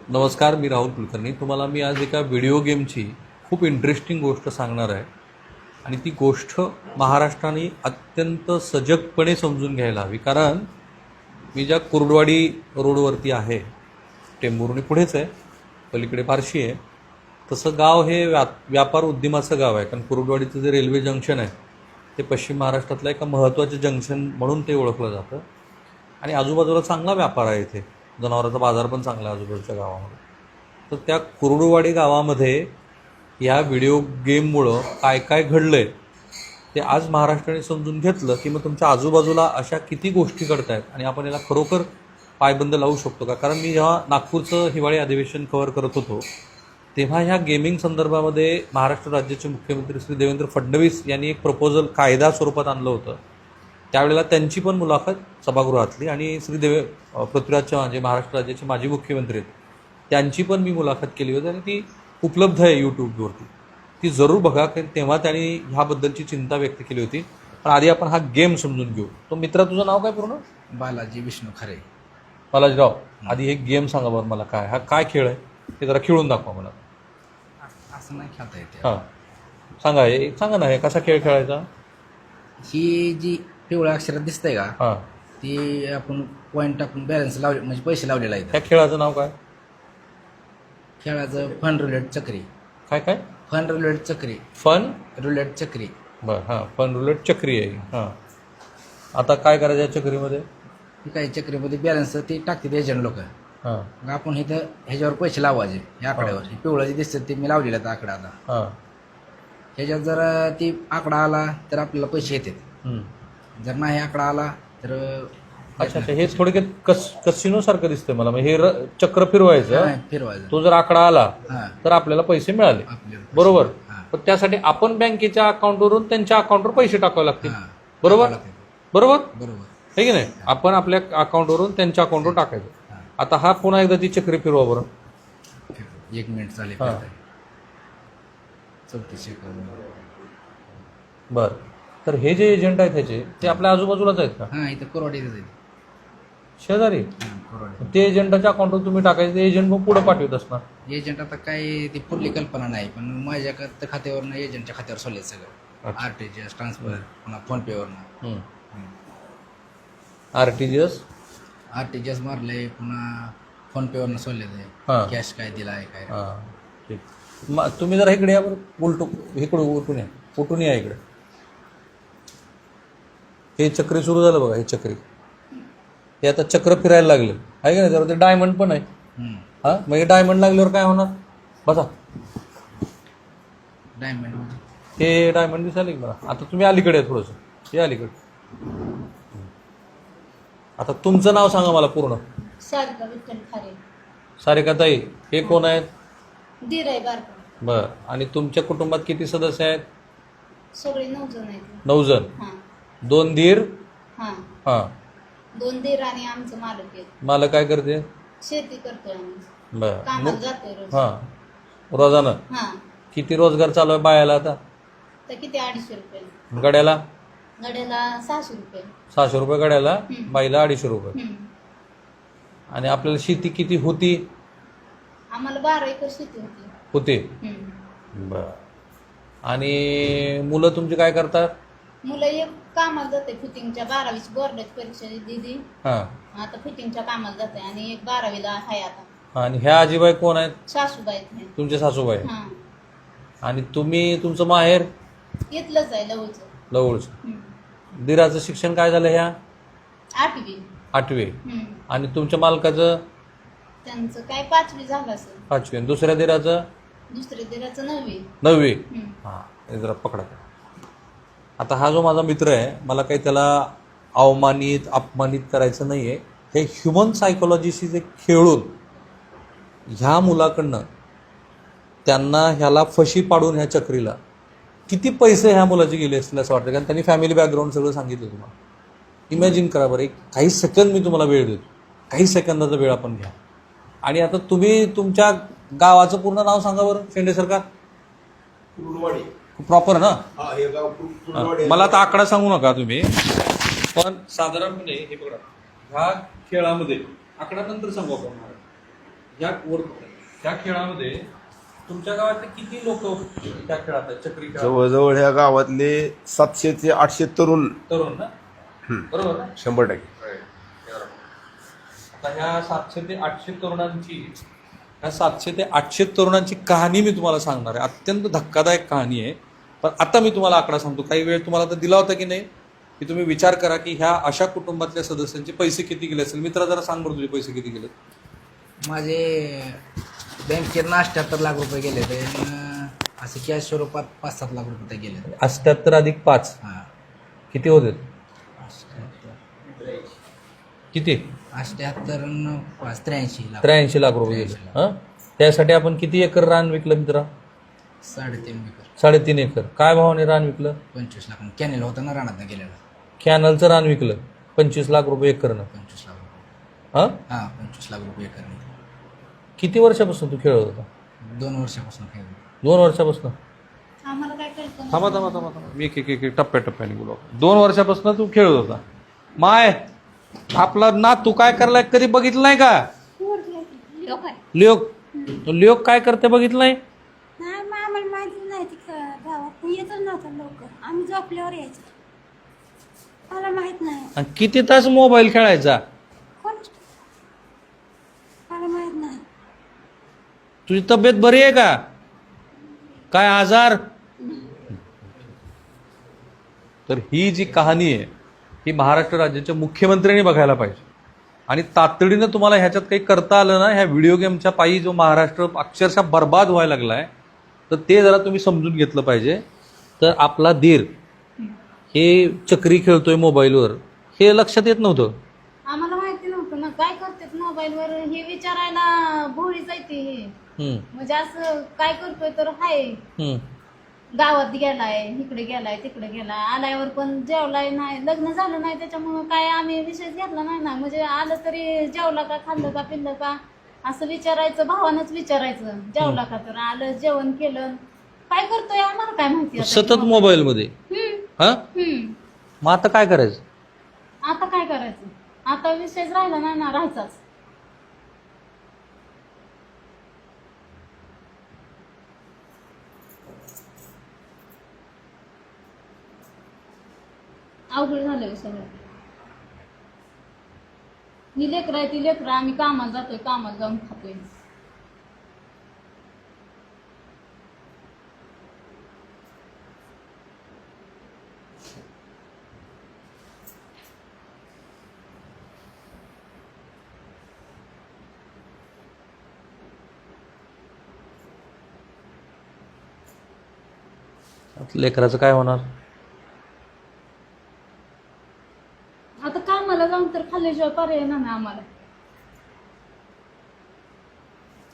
नमस्कार, मी राहुल कुलकर्णी. तुम्हाला मी आज एका व्हिडिओ गेमची खूप इंटरेस्टिंग गोष्ट सांगणार आहे आणि ती गोष्ट महाराष्ट्राने अत्यंत सजगपणे समजून घ्यायला हवी. कारण मी ज्या कुर्डवाडी रोडवरती आहे, टेंभुर्णी पुढेच आहे, पलीकडे फारशी आहे, तसं गाव हे व्यापार उद्यमाचं गाव आहे. कारण कुर्डवाडीचं जे रेल्वे जंक्शन आहे ते पश्चिम महाराष्ट्रातलं एका महत्त्वाचं जंक्शन म्हणून ते ओळखलं जातं आणि आजूबाजूला चांगला व्यापार आहे. इथे जनावरांचा बाजार पण चांगला आहे आजूबाजूच्या गावामध्ये. तर त्या कुर्डुवाडी गावामध्ये या व्हिडिओ गेममुळं काय काय घडलं आहे ते आज महाराष्ट्राने समजून घेतलं की मग तुमच्या आजूबाजूला अशा किती गोष्टी घडत आहेत आणि आपण याला खरोखर पायबंद लावू शकतो का. कारण मी जेव्हा नागपूरचं हिवाळी अधिवेशन कव्हर करत होतो तेव्हा ह्या गेमिंग संदर्भामध्ये महाराष्ट्र राज्याचे मुख्यमंत्री श्री देवेंद्र फडणवीस यांनी एक प्रपोजल कायदा स्वरूपात आणलं होतं. त्यावेळेला त्यांची पण मुलाखत सभागृहातली आणि पृथ्वीराज चव्हाण जे महाराष्ट्र राज्याचे माजी मुख्यमंत्री आहेत त्यांची पण मी मुलाखत केली होती आणि ती उपलब्ध आहे यूट्यूबवरती. ती जरूर बघा, कारण तेव्हा त्यांनी ह्याबद्दलची चिंता व्यक्त केली होती. पण आधी आपण हा गेम समजून घेऊ. तो मित्रा, तुझं नाव काय पूर्ण? बालाजी विष्णू खरे. बालाजीराव, आधी एक गेम सांगा बरं मला, काय हा काय खेळ आहे ते जरा खेळून दाखवा मला. असं नाही खेळता येते. हां सांगा ना, हे कसा खेळ खेळायचा. ही जी पिवळ्या अक्षरात दिसतंय का, हां, ती आपण पॉईंट टाकून बॅलन्स लावले म्हणजे पैसे लावलेला आहे. त्या खेळाचं नाव काय? खेळाचं फन रुलेट चक्री. काय काय? फन रुलेट चक्री. फन रुलेट चक्री. बरं, हां, फन रुलेट चक्री आहे. हां, आता काय करायचं या चक्रीमध्ये? ही काही चक्रीमध्ये बॅलन्स ती टाकतात एजंट लोक. हां मग आपण इथं ह्याच्यावर पैसे लावायचे. ह्या आकड्यावर हे पिवळं जे दिसतं ते मी लावलेलं आहे आकडा. आता हां ह्याच्यात जर ती आकडा आला तर आपल्याला पैसे येतात. जर नाही आकडा आला तर अच्छा, हे थोडक्यात कसिनो सारखं दिसतंय मला. हे चक्र फिरवायचं, फिरवायचं. तो जर आकडा आला हां, तर आपल्याला पैसे मिळाले, आपल्याला बरोबर. हां, पण त्यासाठी आपण बँकेच्या अकाउंटवरून त्यांच्या अकाउंटवर पैसे टाकावे लागतील, हां. बरोबर बरोबर बरोबर. आहे की नाही. आपण आपल्या अकाउंटवरून त्यांच्या अकाउंटवर टाकायचं. हां. आता हा पुन्हा एकदा ती चक्री फिरवा बरं. 1 मिनिट चालेल. हां. 34 सेकंद. बरं, तर हे जे एजंट आहेत ह्याचे ते आपल्या आजूबाजूलाच आहेत का? हां, इथं कोरवाडीतच आहे. शेजारी. हां, कोरवाडी. ते एजंटाच्या अकाउंटवर तुम्ही टाकायचं, ते एजंट मग पुढे पाठवत असणार. एजंट आता काय ती पुढली कल्पना नाही, पण माझ्या खात्यावरनं एजंटच्या खात्यावर सोडले सगळं. अच्छा. RTGS ट्रान्सफर, पुन्हा फोनपेवरनं. RTGS मारले, पुन्हा फोनपेवरनं सोडले ते. हां. कॅश काय दिला आहे काय. हां, ठीक. मग तुम्ही जरा इकडे या बरं, इकडं उलटून या, उलटून या इकडे. हे चक्री सुरू झालं बघा, हे चक्री हे आता चक्र फिरायला लागले आहे का नाही. जरा ते डायमंड पण आहे. हां, मग हे डायमंड लागल्यावर काय होणार? बसा, डायमंड. हे डायमंड दिसायला की मला. आता तुम्ही अलीकडे आहे थोडंसं, हे अलीकडे. आता तुमचं नाव सांगा मला पूर्ण. सारिका विठ्ठल खारे. सारिकाताई, हे कोण आहेत? दीर आहे बारका. बरं, आणि तुमच्या कुटुंबात किती सदस्य आहेत? सगळे 9 जण आहेत. 9 जण. हां 2 दीर. हां हां, 2 दीर आणि आमचं मालक आहेत. मला काय करते? शेती करतोय आम्ही. बरं. कामाला जातोय रोज. हां, रोजानं हां, किती रोजगार चालू आहे बायाला आता? तर किती 250 रुपये गड्याला? गड्याला 600 रुपये. 600 रुपये गड्याला, हं. बाईला 250 रुपये. आणि आपल्याला शेती किती होती? आम्हाला 12 एकर शेती होते. होती. बरं. आणि मुलं तुमची काय करतात? मुलं एक कामाला जाते फिटिंगच्या, 12वीची बोर्डाची परीक्षा दिली. हां, आता फिटिंगच्या कामाला जाते आणि एक 12वीला आहे आता. आणि ह्या आजीबाई कोण आहेत? सासूबाई आहेत. तुमचे सासूबाई. हां, आणि तुम्ही, तुमचं माहेर? इथलंच आहे लवचं. जवळचं. दिराचं शिक्षण काय झालं? ह्या 8वी. 8वी. आणि तुमच्या मालकाचं? त्यांचं काय 5वी झालं असेल. 5वी. आणि दुसऱ्या दिराचं? दुसऱ्या दिराचं 9वी. 9वी. हां, हे जरा पकडा. आता हा जो माझा मित्र आहे, मला काही त्याला अवमानित अपमानित करायचं नाही आहे. हे ह्युमन सायकोलॉजीशी जे खेळून ह्या मुलाकडनं त्यांना ह्याला फशी पाडून ह्या चक्रीला किती पैसे ह्या मुलाचे गेले असतील असं वाटतं. कारण त्यांनी फॅमिली बॅकग्राऊंड सगळं सांगितलं तुम्हाला. इमॅजिन करा बरं, एक काही सेकंद मी तुम्हाला वेळ देतो, काही सेकंदाचा वेळ आपण घ्या. आणि आता तुम्ही तुमच्या गावाचं पूर्ण नाव सांगा बरं, शेंडे सरकार. कुर्डवाडी प्रॉपर ना? हे गाव कुर्डवाडी. मला आता आकडा सांगू नका तुम्ही, पण साधारणपणे हे बघा, ह्या खेळामध्ये आकडा नंतर सांगू आपण. त्या खेळामध्ये तुमच्या गावातले किती लोक त्या खेळात आहेत चक्री खेळात? जवळजवळ ह्या गावातले 700 ते 800 तरुण तरुण ना बरोबर ना 100%. आता ह्या 700 ते 800 तरुणांची ह्या 700 ते 800 तरुणांची कहाणी मी तुम्हाला सांगणार आहे. अत्यंत धक्कादायक कहाणी आहे. पण आता मी तुम्हाला आकडा सांगतो. काही वेळ तुम्हाला तर दिला होता की नाही की तुम्ही विचार करा की ह्या अशा कुटुंबातल्या सदस्यांचे पैसे किती गेले असेल. मित्रा जरा सांग बरं तुझे पैसे किती गेले. माझे बँकेत 78 लाख रुपये गेले ते असे कॅश स्वरूपात 5-7 लाख रुपये गेले. 78 अधिक 5 हां किती होते? किती? 78 न 5 83 लाख. 83 लाख रुपये गेले. हां त्यासाठी आपण किती एकर रान विकलं मित्रा? 3.5 एकर. 3.5 एकर. काय भावाने रान विकलं? 25 लाख. कॅनेल होता ना रानात गेलेला. कॅनलचं रान विकलं 25 लाख रुपये एकरनं. 25 लाख रुपये. हां 25 लाख रुपये एकर. किती वर्षापासून तू खेळत होता? 2 वर्षापासून खेळ. 2 वर्षापासून. आम्हाला काय कळतं थांबा मी एक टप्प्याटप्प्याने बोलू. 2 वर्षापासून तू खेळत होता. माय आपला ना तू काय करलाय कधी बघितलं नाही का? लोक आहे. लिओक काय करते बघितलं नाही? नाही मग आम्हाला माहिती नाही ती गावात येतच नव्हतं लवकर. आम्ही झोपल्यावर यायचो. मला माहित नाही. आणि किती तास मोबाईल खेळायचा? कोण मला माहित नाही. तुझी तब्येत बरी आहे का? काय आजार? तर ही जी कहाणी आहे ही महाराष्ट्र राज्याच्या मुख्यमंत्र्यांनी बघायला पाहिजे. आणि तातडीनं तुम्हाला ह्याच्यात काही करता आलं ना, ह्या व्हिडिओ गेमच्या पायी जो महाराष्ट्र अक्षरशः बर्बाद व्हायला लागला आहे तर ते जरा तुम्ही समजून घेतलं पाहिजे. तर आपला धीर हे चक्री खेळतोय मोबाईलवर हे लक्षात येत नव्हतं. आम्हाला माहिती नव्हतं ना काय करतात मोबाईलवर हे विचारायला भोळीच येते हे. म्हणजे असं काय करतोय तर हाय गावात गेलाय इकडे गेलाय तिकडे गेलाय आल्यावर पण जेवलाय नाही लग्न झालं नाही त्याच्यामुळं काय आम्ही विषय घेतला नाही ना. म्हणजे आलं तरी जेवला का खाल्लं का पिल्लं का असं विचारायचं. भावानंच विचारायचं जेवला का तर आलं जेवण केलं. काय करतोय आम्हाला काय माहिती आता. सतत मोबाईल मध्ये. हा मग आता काय करायचं? आता काय करायचं? आता विषयच राहिला नाही ना राहायचाच. अवघड झालं सगळं. ही लेकरं आहे ती लेकरं आम्ही कामाला जातोय कामाला जाऊन खातोय. लेकराचं काय होणार? आता कामाला जाऊन तर खाल्ल्याशिवाय पर्याय नाही आम्हाला.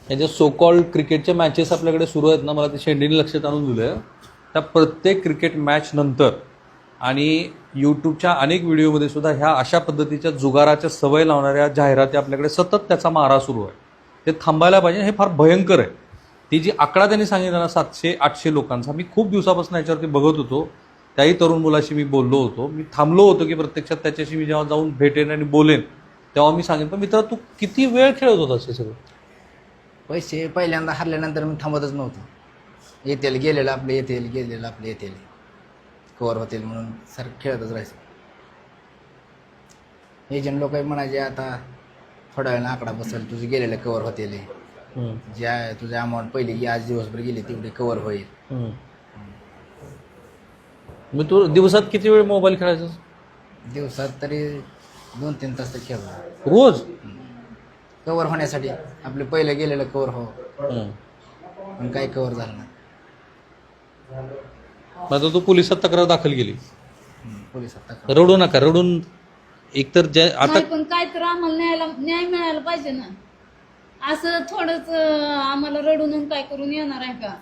हे जे सो कॉल्ड क्रिकेटच्या मॅचेस आपल्याकडे सुरू आहेत ना, मला ते शेंडीने लक्षात आणून दिलं. त्या प्रत्येक क्रिकेट मॅच नंतर आणि यूट्यूबच्या अनेक व्हिडिओमध्ये सुद्धा ह्या अशा पद्धतीच्या जुगाराच्या सवय लावणाऱ्या जाहिराती आपल्याकडे सतत त्याचा मारा सुरू आहे. ते थांबायला पाहिजे. हे फार भयंकर आहे. ती जी आकडा त्यांनी सांगितला ना 700-800 लोकांचा, मी खूप दिवसापासून याच्यावरती बघत होतो. त्याही तरुण मुलाशी मी बोललो होतो. मी थांबलो होतो की प्रत्यक्षात त्याच्याशी मी जेव्हा जाऊन भेटेन आणि बोलेन तेव्हा मी सांगेन. पण मित्र तू किती वेळ खेळत होतास हे सगळं? पैसे पहिल्यांदा हरल्यानंतर मी थांबतच नव्हतो. येतील गेलेलं आपले येतील गेलेलं आपले येतील कवर होतील म्हणून सर खेळतच राहायचं. एजंट लोक म्हणायचे आता थोड्या वेळानं आकडा बसेल तुझे गेलेले कवर होतील. ज्या तुझे अमाऊंट पहिली आज दिवसभर गेली तेवढी कवर होईल. मग तू दिवसात किती वेळ मोबाईल खेळायचास? दिवसात तरी 2-3 तास तर खेळलो रोज. कवर होण्यासाठी. आपले पहिले गेलेलं कवर हो पण काही कवर झालं नाही. आता तू पोलिसात तक्रार दाखल केली. पोलिसात तक्रार. रडू नका. रडून एकतर आता नाही पण काय तर आम्हाला न्याय मिळायला पाहिजे ना. असं थोडंच आम्हाला रडून काय करून येणार आहे का?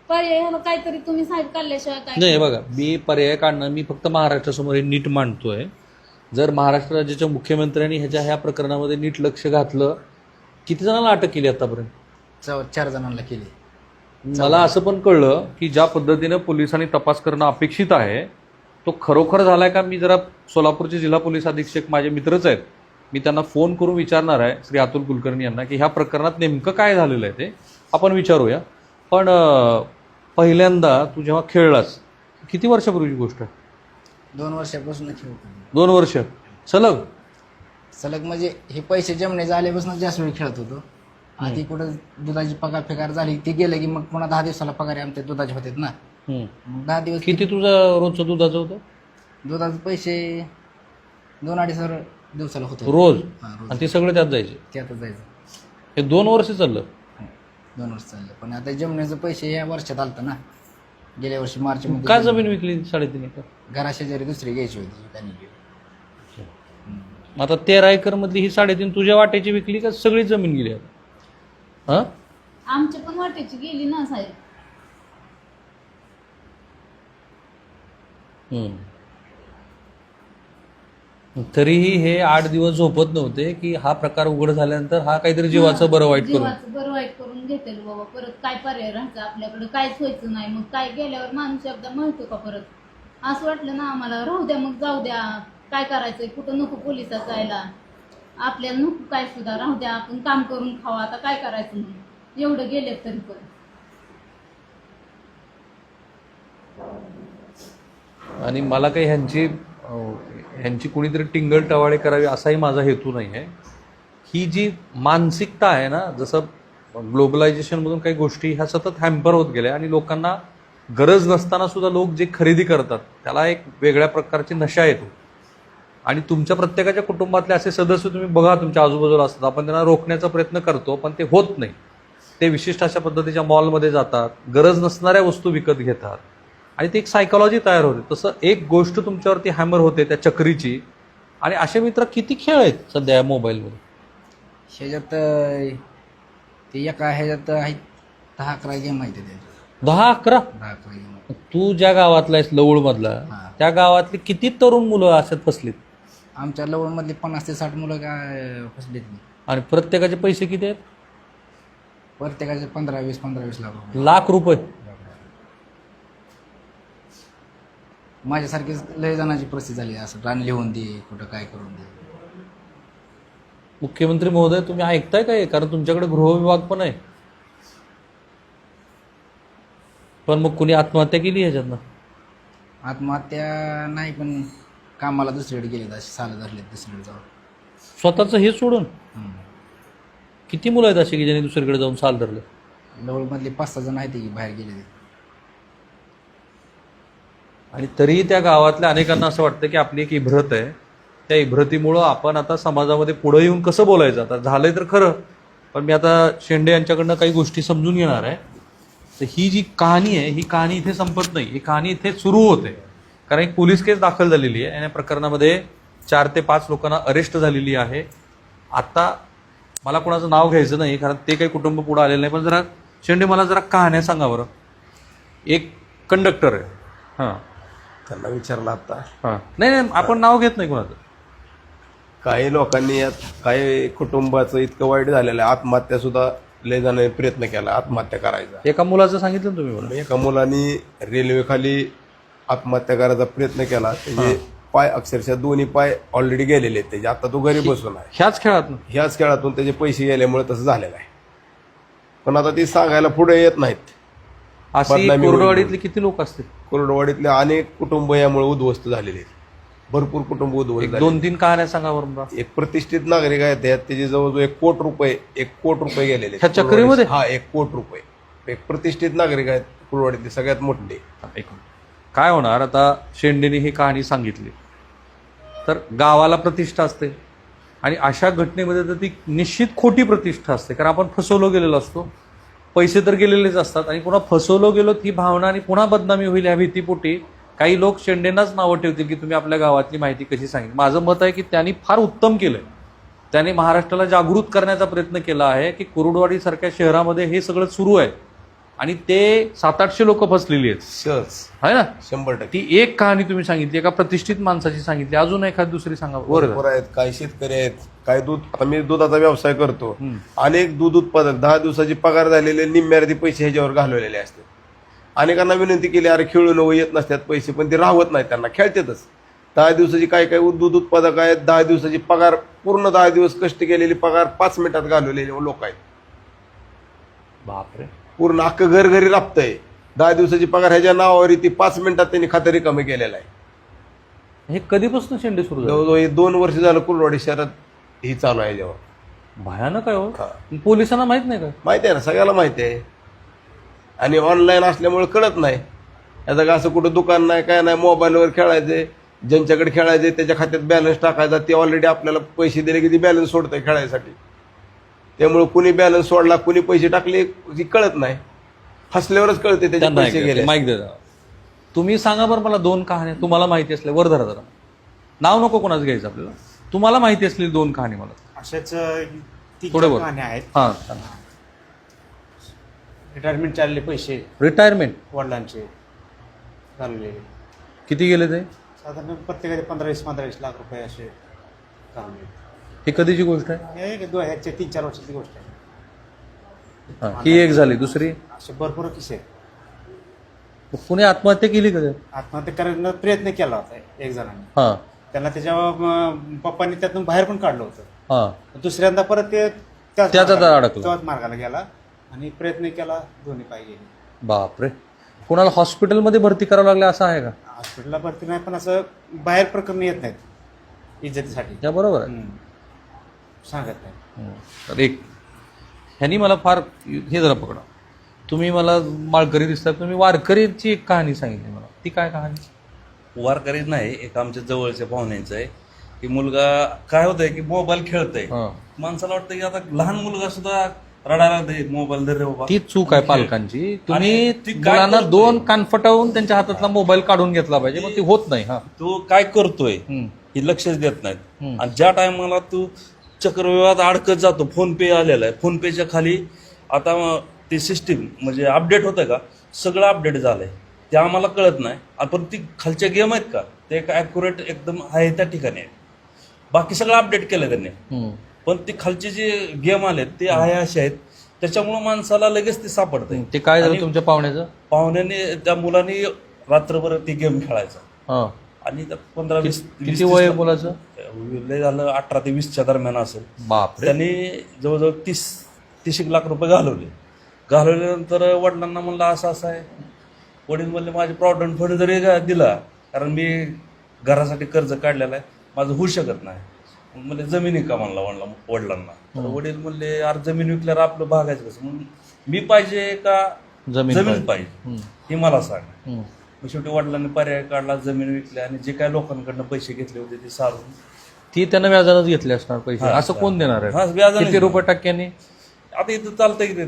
पर्याय ह्याला काहीतरी तुम्ही साहेब काढल्याशिवाय काय नाही. बघा मी पर्याय काढणं मी फक्त महाराष्ट्रासमोर हे नीट मांडतोय. जर महाराष्ट्र राज्याच्या मुख्यमंत्र्यांनी ह्या प्रकरणामध्ये नीट लक्ष घातलं. किती जणांना अटक केली आतापर्यंत? 4 जणांना केली. मला असं पण कळलं की ज्या पद्धतीनं पोलिसांनी तपास करणं अपेक्षित आहे तो खरोखर झालाय का? मी जरा सोलापूरचे जिल्हा पोलीस अधीक्षक माझे मित्रच आहेत. मी त्यांना फोन करून विचारणार आहे श्री अतुल कुलकर्णी यांना की ह्या प्रकरणात नेमकं काय झालेलं आहे ते आपण विचारूया. पण पहिल्यांदा तू जेव्हा खेळलास किती वर्षापूर्वीची गोष्ट आहे? 2 वर्षापासून खेळतो. 2 वर्ष सलग? सलग म्हणजे हे पैसे जमणे झाल्यापासून जास्त वेळ खेळत होतो. आधी कुठं दुधाची पगार फेकार झाली ती गेलं की मग पुन्हा 10 दिवसाला पगार आमच्या दुधाचे होते ना. मग 10 दिवस किती तुझं रोजचं दुधाचं होतं? दुधाचे पैसे 2-2.5 हजार दिवसाला होतो रोज? हां, रोज. आणि ते सगळे त्यात जायचे? त्यातच जायचं. हे 2 वर्ष चाललं? 2 वर्ष चाललं. पण आता जमण्याचं पैसे या वर्षात आलतं ना. गेल्या वर्षी मार्च मध्ये का जमीन विकली 3.5 एकर? घराशेजारी दुसरी घ्यायची होती त्यांनी. आता 13 एकर मधली ही 3.5 तुझ्या वाट्याची विकली का सगळी जमीन गेली आता? हा? आमच्या पण वाटेची गेली ना साहेब. तरीही हे 8 दिवस झोपत नव्हते की हा प्रकार उघड झाल्यानंतर हा काहीतरी जीवाचं बरं वाईट करून. जीवाचं बरं वाईट करून घेतेल बाबा. परत काय पर्याय राहायचं आपल्याकडे? काहीच व्हायचं नाही. मग काय गेल्यावर माणूस एकदा म्हणतो का परत? असं वाटलं ना आम्हाला, राहू द्या मग, जाऊ द्या, काय करायचंय, कुठं नको पोलिसात जायला, आपल्याला नको काय सुद्धा, राहू द्या, आपण काम करून खावा, आता काय करायचं म्हणून एवढं गेले तरी पण. आणि मला काही ह्यांची कुणीतरी टिंगल टवाळे करावी असाही माझा हेतू नाही आहे. ही जी मानसिकता आहे ना, जसं ग्लोबलायझेशनमधून काही गोष्टी ह्या सतत हॅम्पर होत गेल्या आणि लोकांना गरज नसताना सुद्धा लोक जे खरेदी करतात त्याला एक वेगळ्या प्रकारची नशा येतो. आणि तुमच्या प्रत्येकाच्या कुटुंबातले असे सदस्य तुम्ही बघा तुमच्या आजूबाजूला असतात, आपण त्यांना रोखण्याचा प्रयत्न करतो पण ते होत नाही. ते विशिष्ट अशा पद्धतीच्या मॉलमध्ये जातात, गरज नसणाऱ्या वस्तू विकत घेतात आणि ती एक सायकॉलॉजी तयार होते. तसं एक गोष्ट तुमच्यावरती हॅमर होते त्या चक्रीची. आणि असे मित्र किती खेळ आहेत सध्या या मोबाईलमध्ये? ह्याच्यात ते एका ह्याच्यात आहेत 10-11 गेम आहेत त्याच्यात. 10-11? 10-11 गेम. तू ज्या गावातला आहेस लवळमधला, हां. त्या गावातली किती तरुण मुलं अशात फसलीत? आमच्या लवणमधली 50 ते 60 मुलं काय फसलेत नाही. आणि प्रत्येकाचे पैसे किती आहेत? प्रत्येकाचे 15-20 लाख रुपये. लाख रुपये. माझ्यासारखीच लय जणांची परिस्थिती झाली. असं रान लिहून दे, कुठं काय करून दे. मुख्यमंत्री महोदय तुम्ही ऐकताय काय? कारण तुमच्याकडे गृहविभाग पण आहे. पण मग कुणी आत्महत्या केली ह्याच्यातनं? आत्महत्या नाही, पण कामाला दुसरीकडे गेले, असे साल धरलेत दुसरीकडे जाऊन. स्वतःचं हे सोडून? किती मुलं आहेत अशी की ज्यांनी दुसरीकडे जाऊन साल धरले? लवळमधले 5-6 जण आहेत की बाहेर गेले. आणि तरीही त्या गावातल्या अनेकांना असं वाटतं की आपली एक इब्रत आहे, त्या इब्रतीमुळं आपण आता समाजामध्ये पुढं येऊन कसं बोलायचं. आता झालंय तर खरं, पण मी आता शेंडे यांच्याकडनं काही गोष्टी समजून घेणार आहे. तर ही जी कहाणी आहे ही कहाणी इथे संपत नाही, ही कहाणी इथे सुरू होते. कारण एक पोलीस केस दाखल झालेली आहे आणि या प्रकरणामध्ये 4 ते 5 लोकांना अरेस्ट झालेली आहे. आता मला कोणाचं नाव घ्यायचं नाही कारण ते काही कुटुंब पुढं आलेलं नाही, पण जरा शेंडे मला जरा कहाण्या सांगा बरं. एक कंडक्टर आहे, हां, त्यांना विचारलं आता. हां, नाही आपण नाव घेत नाही कोणाचं. काही लोकांनी यात काही कुटुंबाचं इतकं वाईट झालेलं आहे, आत्महत्या सुद्धा लय जणांनी प्रयत्न केला आत्महत्या करायचा. एका मुलाचं सांगितलं ना तुम्ही मला. एका मुलांनी रेल्वेखाली आत्महत्या करायचा प्रयत्न केला. त्याचे पाय अक्षरशः दोन्ही पाय ऑलरेडी गेलेले आहेत त्याचे. आता तो घरी बसून आहे. ह्याच खेळातून त्याचे पैसे गेल्यामुळे तसं झालेलं आहे. पण आता ती सांगायला पुढे येत नाहीत. अशी कोरडवाडीतले किती लोक असतील? कोरडवाडीतले अनेक कुटुंब यामुळे उद्ध्वस्त झालेले आहेत. भरपूर कुटुंब उद्ध्वस्त झाले. 2-3 कहाण्या सांगा बरं. एक प्रतिष्ठित नागरिक आहेत त्याचे जवळजवळ 1 कोटी रुपये गेलेले ह्या चक्रीमध्ये. हा 1 कोटी रुपये. एक प्रतिष्ठित नागरिक आहेत कुरवाडीतले सगळ्यात मोठे. काय होणार आता? शेंडेने ही कहाणी सांगितली तर गावाला प्रतिष्ठा असते आणि अशा घटनेमध्ये तर ती निश्चित खोटी प्रतिष्ठा असते. कारण आपण फसवलो गेलेलो असतो, पैसे तर गेलेलेच असतात आणि पुन्हा फसवलो गेलो ही भावना आणि पुन्हा बदनामी होईल ह्या भीतीपोटी काही लोक शेंडेंनाच नावं ठेवतील की तुम्ही आपल्या गावातली माहिती कशी सांगितली. माझं मत आहे की त्यांनी फार उत्तम केलंय. त्यांनी महाराष्ट्राला जागृत करण्याचा प्रयत्न केला आहे की कुरुडवाडीसारख्या शहरामध्ये हे सगळं सुरू आहे आणि ते 700-800 लोक फसलेली आहेत. सहज आहे ना? 100%. ती एक कहाणी तुम्ही सांगितली, एका प्रतिष्ठित माणसाची सांगितली. अजून एखादी दुसरी सांगा. बरोबर आहेत. काही शेतकरी आहेत, काही दूध. आता मी दुधाचा व्यवसाय करतो. अनेक दूध उत्पादक 10 दिवसाची पगार झालेले निम्म्यार्धी पैसे ह्याच्यावर घालवलेले असतात. अनेकांना विनंती केली, अरे खेळून येत नसतात पैसे, पण ते राहत नाहीत, त्यांना खेळतातच. 10 दिवसाची काय काय दूध उत्पादक आहेत, 10 दिवसाची पगार, पूर्ण 10 दिवस कष्ट केलेली पगार 5 मिनिटात घालवलेले लोक आहेत. बापरे. पूर्ण अख्खं घर घरी राबतंय. 10 दिवसाची पगार ह्याच्या नावावर ती 5 मिनिटात त्यांनी खातं रिकामी केलेलं आहे. हे कधीपासून शेंडे सुरू झाले? जवळजवळ हे 2 वर्ष झालं कुलवाडी शहरात ही चालू आहे. जेव्हा भयानक आहे हो. पोलिसांना माहित नाही का? माहिती आहे ना, सगळ्याला माहिती आहे. आणि ऑनलाईन असल्यामुळे कळत नाही. याचं का असं कुठं दुकान नाही, काय नाही, मोबाईलवर खेळायचे, ज्यांच्याकडे खेळायचे त्याच्या खात्यात बॅलन्स टाकायचा, ते ऑलरेडी आपल्याला पैसे दिले की ती बॅलन्स सोडतंय खेळायसाठी. त्यामुळे कुणी बॅलन्स सोडला, कुणी पैसे टाकले ती कळत नाही. फसल्यावरच कळते त्याचे पैसे गेले. माहिती द्या. तुम्ही सांगा बरं मला 2 कहाण्या तुम्हाला माहिती असल्या, वर धरा जरा, नाव नको कोणाचं घ्यायचं आपल्याला, तुम्हाला माहिती असलेली 2 कहाणी मला अशाच थोडे बोल. कहाण्या आहेत. हां. रिटायरमेंट चालले पैसे रिटायरमेंट वडिलांचे घालवलेले, किती गेले ते? साधारण प्रत्येकाचे 15-20 लाख रुपये असे घालवले. ही कधीची गोष्ट आहे? हे 3-4 वर्षाची गोष्ट आहे. हां, ही एक झाली. दुसरी, असे भरपूर किस्से आहेत. कुणी आत्महत्या केली का? आत्महत्या करण्याचा प्रयत्न केला होता एक जणांनी. हां त्यांना त्याच्या पप्पांनी त्यातून बाहेर पण काढलं होतं. हां. दुसऱ्यांदा परत ते त्याच अडकला. त्याच मार्गाला गेला आणि प्रयत्न केला, दोन्ही पाय गेले. बापरे. कुणाला हॉस्पिटलमध्ये भरती करावं लागलं असं आहे का? हॉस्पिटलला भरती नाही, पण असं बाहेर प्रकरण येत नाहीत इज्जतीसाठी. त्या बरोबर आहे. सांगत नाही. तर एक ह्यांनी मला फार हे जरा पकडा, तुम्ही मला माळकरी दिसतात, तुम्ही वारकरीची एक कहाणी सांगितली मला, ती काय कहाणी? वारकरी नाही, एक आमच्या जवळच्या पाहुण्यांचं आहे की मुलगा काय होतंय की मोबाईल खेळतय. माणसाला वाटतं की आता लहान मुलगा सुद्धा रडायला लागतंय, मोबाईल धर रे बाबा. ती चूक आहे पालकांची. तुम्ही मुलांना 2 कानफटावून त्यांच्या हातातला मोबाईल काढून घेतला पाहिजे, मग ती होत नाही. हा, तो काय करतोय हे लक्षच देत नाहीत. आणि ज्या टायमाला तू चक्रव्यूहात अडकत जातो, फोन पे आलेला आहे, फोन पेच्या खाली आता ती सिस्टीम म्हणजे अपडेट होतं का, सगळं अपडेट झालंय, ते आम्हाला कळत नाही. आपण ती खालच्या गेम आहेत का, ते एक ॲक्युरेट एकदम आहे त्या ठिकाणी आहे. बाकी सगळं अपडेट केलं त्यांनी, पण ती खालचे जे गेम आलेत ते आहे असे आहेत, त्याच्यामुळे माणसाला लगेच ते सापडतंय. ते काय झालं तुमच्या पाहुण्याचं? पाहुण्याने त्या मुलांनी रात्रभर ती गेम खेळायचा. आणि 15-20 किती वय मुलाचं? लय झालं 18 ते 20च्या दरम्यान असेल. बापरे. त्यांनी जवळजवळ 30 लाख रुपये घालवल्यानंतर वडिलांना म्हणलं असं असं आहे. वडील म्हणले माझे प्रॉव्हिडंट फंड जरी दिला, कारण मी घरासाठी कर्ज काढलेलं आहे, माझं होऊ शकत नाही. म्हणजे जमिनी का म्हणला वडिलांना. तर वडील म्हणले यार जमीन विकल्यावर आपलं भागायचं कसं, म्हणून मी पाहिजे का जमीन पाहिजे हे मला सांग. मग शेवटी वडिलांनी पर्याय काढला, जमीन विकली आणि जे काय लोकांकडनं पैसे घेतले होते ते सारून ती त्यांना व्याजानंच घेतले असणार पैसे. असं कोण देणार आहे? किती रुपये टक्क्यांनी? आता इथं चालतंय की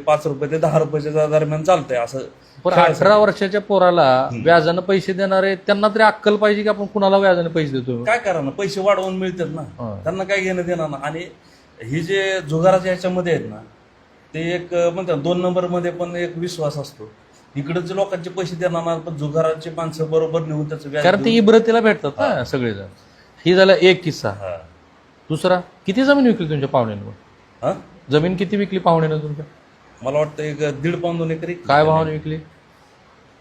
5 रुपये ते 10 रुपयाच्या दरम्यान चालतंय असं. पण 18 वर्षाच्या पोराला व्याजानं पैसे देणारे त्यांना तरी अक्कल पाहिजे की आपण कुणाला व्याजाने पैसे देतो. काय करा ना, पैसे वाढवून मिळतात ना, त्यांना काय घेणं देणार ना. आणि ही जे जुगाराच्या ह्याच्यामध्ये आहेत ना, ते एक म्हणतात 2 नंबरमध्ये पण एक विश्वास असतो. इकडचे लोकांचे पैसे देणार ना, पण जुगाराचे माणसं बरोबर नेऊन त्याचं व्याज, कारण ते इब्रतीला भेटतात ना सगळेजण. ही झाला एक किस्सा. दुसरा, किती जमीन विकली तुमच्या पाहुण्यानं? जमीन किती विकली पाहुण्यानं तुमच्या? मला वाटतं 1.5 पाऊण 2 एकरी. काय भावाने विकली?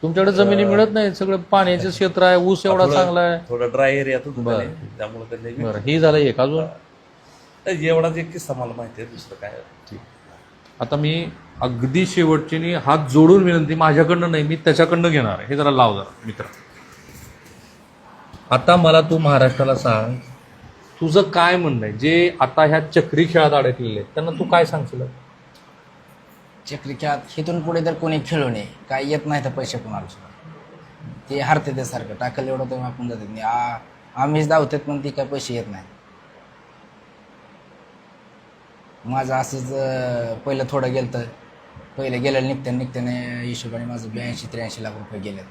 तुमच्याकडे जमिनी मिळत नाही, सगळं पाण्याचं क्षेत्र आहे, ऊस एवढा चांगला आहे, थोडा ड्राय एरिया त्यामुळे त्यांनी. बरं, ही झालं एक. अजून एवढाच एक किस्सा मला माहिती आहे, दुसरं काय. आता मी अगदी शेवटची हात जोडून विनंती, माझ्याकडनं नाही, मी त्याच्याकडनं घेणार आहे. हे जरा लाव जरा मित्र. आता मला तू महाराष्ट्राला सांग, तुझं काय म्हणणं आहे? जे आता ह्या चक्री खेळात अडकलेले आहेत त्यांना तू काय सांगशील? चक्री खेळात इथून पुढे तर कोणी खेळू नये, काय येत नाही तर पैसे कोणाला सुद्धा ते हरते ते सारखं टाकलं एवढं तर आपण जातात नाही. आम्हीच धावतात पण ती काय पैसे येत नाही. माझं असंच पहिलं थोडं गेलं तर पहिलं गेलं निघत्याने हिशोबाने माझं 82-83 लाख रुपये गेले,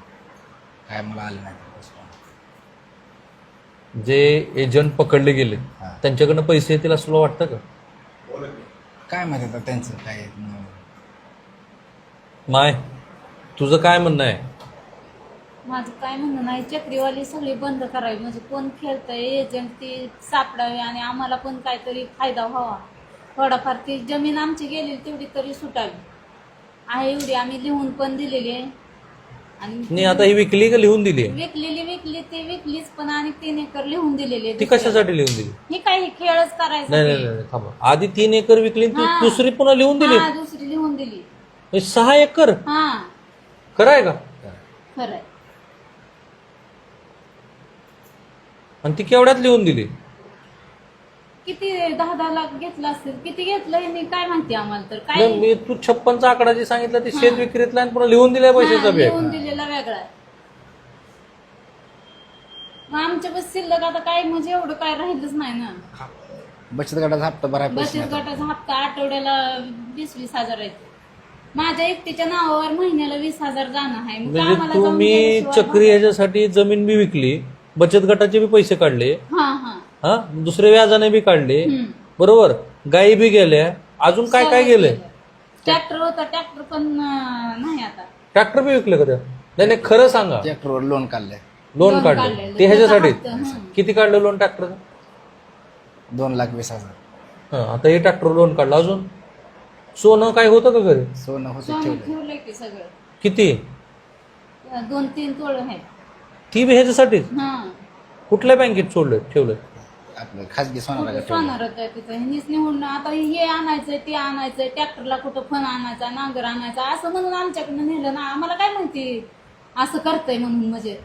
काय मला आले नाही. जे एजंट पकडले गेले त्यांच्याकडनं पैसे येतील असं तुला वाटतं का? काय माहिती आता त्यांचं काय. माय, तुझं काय म्हणणं आहे? माझं काय म्हणणं नाही, चक्रीवाली सगळी बंद करावी, म्हणजे कोण खेळतंय एजंट ती सापडावी आणि आम्हाला पण काहीतरी फायदा व्हावा. थोडाफार ती जमीन आमची गेलेली तेवढी तरी सुटावी आहे, एवढी आम्ही लिहून पण दिलेली आहे आणि नाही आता ही विकली का लिहून दिली विकली ती विकलीच, पण आणि 3 एकर लिहून दिलेली आहे ती कशासाठी लिहून दिली? ही काही खेळच करायचा नाही नाही नाही थांबा, आधी 3 एकर विकली आणि ती हा. दुसरी पुन्हा लिहून दिली. हा, दुसरी लिहून दिली. हे 6 एकर हा कराय का? खरंय. आणि ती केवढ्यात लिहून दिली? किती 10-10 लाख घेतला असेल, किती घेतलं हे मी काय माहिती आम्हाला तर काय. नाही, मी तू 56चा आकडा जे सांगितला ते शेत विक्रीतला आणि पुन्हा लिहून दिलाय पैशाचा बॅग. लिहून दिलेला वेगळा आहे. मग आमच्या बस शिल्लक आता काय म्हणजे एवढं काय राहिलंच नाही ना. बचत गटाचा हप्ता भराय पैसे बचत गटाचा हप्ता आठवड्याला 20-20 हजार आहे. माझ्या एकटीच्या नावावर महिन्याला 20,000 जाणं आहे. मग म्हणजे आम्हाला जाऊन तुम्ही गेल्याशिवाय चक्री ह्याच्यासाठी जमीन बी विकली, बचत गटाचे बी पैसे काढले, हा हा हा दुसरे व्याजाने बी काढले, बरोबर, गायी बी गेल्या, अजून काय काय गेलंय? ट्रॅक्टर होता, ट्रॅक्टर पण नाही आता. ट्रॅक्टर बी विकले का त्या? नाही नाही खरं सांगा. ट्रॅक्टरवर लोन काढलंय लोन लोन काढलं काढलेलं. ते ह्याच्यासाठी? त्याचा हप्ता, किती काढलं लोन ट्रॅक्टरचं? 2,20,000. आता हे ट्रॅक्टर लोन काढलं. अजून सोनं काय होतं का घरी? सोनं होतं सोनं ठेवलं. ठेवलंय की सगळं. किती? 2-3 तोळ आहेत. ती बी ह्याच्यासाठीच? हा कुठल्या बँकेत सोडलं ठेवलं? आपलं खाजगी सोनाला ठेवलं. सोनार आहे तिथं. ह्यांनीच निवडून आता हे आणायचंय ते आणायचंय, ट्रॅक्टरला कुठं फण आणायचा, नांगर आणायचा असं म्हणून आमच्याकडनं नेलं ना. आम्हाला काय माहिती असं करतंय म्हणून. म्हणजे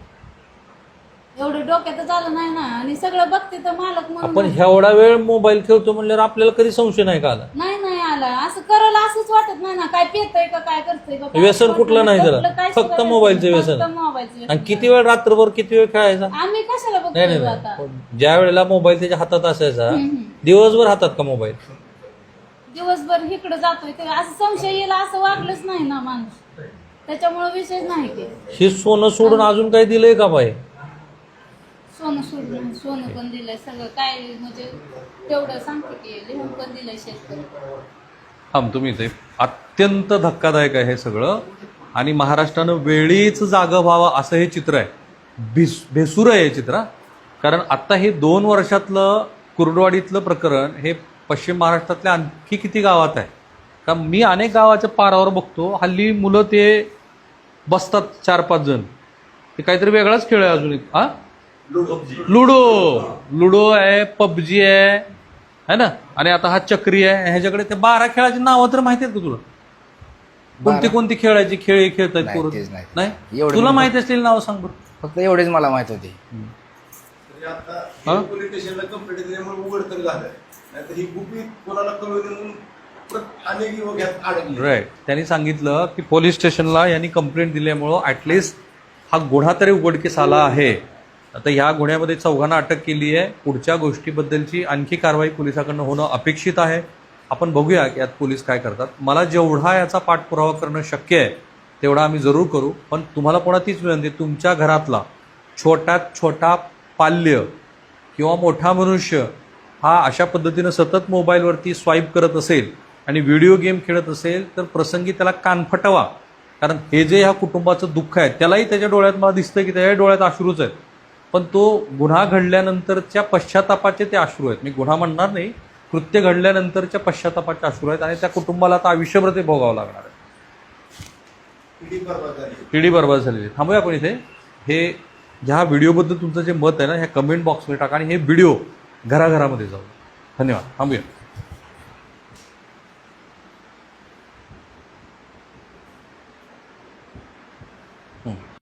एवढं डोक्यातच आलं नाही ना. आणि सगळं बघते तर मालक आपण म्हणून एवढा वेळ मोबाईल खेळतो म्हणल्यावर आपल्याला कधी संशय नाही का आला? नाही आला. असं करायला असंच वाटत नाही ना. काय पेतय का काय करतय का काय. व्यसन कुठलं नाही त्याला, कुठलं काय फक्त सुद्धा मोबाईलचं फक्त व्यसन. मोबाईलचं व्यसन. आणि किती वेळ रात्रभर किती वेळ खेळायचा? आम्ही कशाला नाही बघतोय नाही आता. नाही. ज्या वेळेला मोबाईल त्याच्या हातात असायचा दिवसभर हातात का मोबाईल? दिवसभर इकडे जातोय ते असं संशय येईल असं वागलंच नाही ना माणूस. त्याच्यामुळे विषय नाही ते. हे सोनं सोडून अजून काही दिलंय का बाई? सोनं सोडलं, सोनं पण दिलंय सगळं काय म्हणजे तेवढं सांगते की लिहून पण दिलंय शेतकरी. तुम्ही ते अत्यंत धक्कादायक आहे हे सगळं. आणि महाराष्ट्रानं वेळीच जागं व्हावं असं हे चित्र आहे. भेसूर आहे हे चित्र. कारण आत्ता हे 2 वर्षातलं कुर्डवाडीतलं प्रकरण हे पश्चिम महाराष्ट्रातल्या आणखी किती गावात आहे का? मी अनेक गावाच्या पारावर बघतो हल्ली मुलं ते बसतात 4-5 जण. ते काहीतरी वेगळाच खेळ आहे अजून एक. लुडो आहे, पबजी आहे ना, आणि आता हा चक्री आहे. ह्याच्याकडे ते 12 खेळाची नावं तर माहिती आहेत का तुला? कोणती खेळायची खेळ खेळतायत नाही, पोरं? तेच नाही. नाही एवढं तुला मी माहिती असलेली नावं सांग बरं. फक्त एवढेच मला माहित होते. आता पोलीस स्टेशनला कंप्लेंट दिल्यामुळे उघड तर झालं, नाहीतर ही गुपित कोणाला कळू नये म्हणून अनेक युवक यात अडकले. राईट. त्यांनी सांगितलं की पोलीस स्टेशनला यांनी कंप्लेंट दिल्यामुळं ॲटलिस्ट हा गुन्हा तरी उघडकीस आला आहे. आता ह्या गुन्ह्यामध्ये 4घांना अटक केली आहे. पुढच्या गोष्टीबद्दलची आणखी कारवाई पोलिसाकडनं होणं अपेक्षित आहे. आपण बघूया की यात पोलीस काय करतात. मला जेवढा याचा पाठपुरावा करणं शक्य आहे तेवढा आम्ही जरूर करू. पण तुम्हाला पुन्हा तीच विनंती, तुमच्या घरातला छोट्यात छोटा पाल्य किंवा मोठा मनुष्य हा अशा पद्धतीनं सतत मोबाईलवरती स्वाईप करत असेल आणि व्हिडिओ गेम खेळत असेल तर प्रसंगी त्याला कान फटवा. कारण हे जे ह्या कुटुंबाचं दुःख आहे त्यालाही त्याच्या डोळ्यात मला दिसतं की त्याच्या डोळ्यात अश्रूच आहेत. पण तो गुन्हा घडल्यानंतरच्या पश्चातापाचे ते अश्रू आहेत. मी गुन्हा म्हणणार नाही, कृत्य घडल्यानंतरच्या पश्चातापाचे अश्रू आहेत. आणि त्या कुटुंबाला आता आयुष्यभर ते भोगावं लागणार आहे. पिढी बर्बाद झालेली. थांबूया आपण इथे. हे ह्या व्हिडिओबद्दल तुमचं जे मत आहे ना ह्या कमेंट बॉक्समध्ये टाका आणि हे व्हिडिओ घराघरामध्ये जाऊ. धन्यवाद. थांबूया.